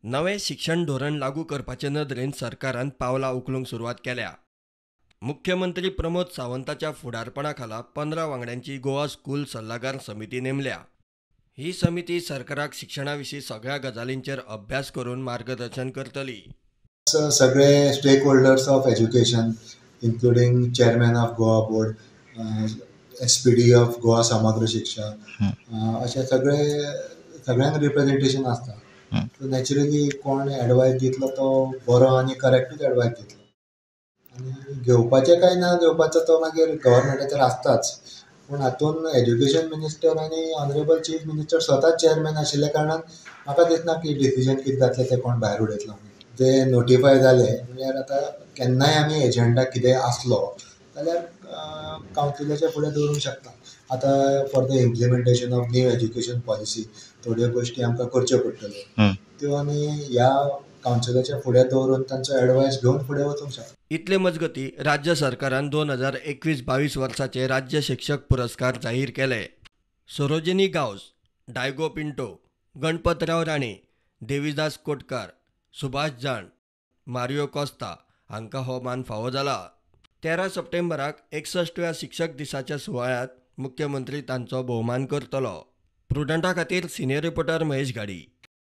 नवे शिक्षण धोरण लागू करपाचे नदरेन सरकारान पावलां उखलूंक सुरवात केल्या। मुख्यमंत्री प्रमोद सावंताच्या फुडारपणाखाला 15 वांगड्यांची गोवा स्कूल सल्लागार समिती नेमल्या। ही समिती सरकाराक शिक्षणाविशीं सगळ्या गजालींचेर अभ्यास करून मार्गदर्शन करतली। सगळे stakeholders of education including chairman of Goa board, SPD of Goa Samagra Shiksha, अशे सगळ्यांक रिप्रेझेंटेशन आसता। सो नॅचरली कोण एडवायस दितलो तो बरो आनी करेक्टूच एडवायस दितलो, आनी घेवपाचें काय ना घेवपाचो तो मागीर गव्हर्मेंटाचेर आसताच। पूण हातून एज्युकेशन मिनिस्टर आनी ऑनरेबल चीफ मिनिस्टर स्वताच चेअरमॅन आशिल्ल्या कारणान म्हाका दिसना की डिसिजन कितें जातलें तें कोण भायर उडयतलो। ते नोटिफाय जाले म्हणल्यार आतां केन्नाय आमी एजेंडा कितें आसलो जाल्यार कावन्सिलाच्या फुडें दवरूंक शकता। आतां for the implementation of new education policy थोड्यो गोश्टी आमकां करच्यो पडटल्यो, त्यो आमी ह्या कावन्सिलाच्या फुडें दवरून तांचो एडवायस घेवन फुडें वचूंक शकता। इतले मजगती राज्य सरकारान 2021-22 वर्साचे राज्य शिक्षक पुरस्कार जाहीर केले। सरोजिनी गांवस, डायगो पिंटो, गणपतराव राणे, देविदास कोटकार, सुभाष जाण, मारियो कोस्ता हांकां हो मान फावो जाला। 13 सप्टेंबराक 61व्या शिक्षक दिसाच्या सुवाळ्यात मुख्यमंत्री तांचो भोवमान करतलो। प्रुडंटा खातीर सिनियर रिपोर्टर महेश गाडी।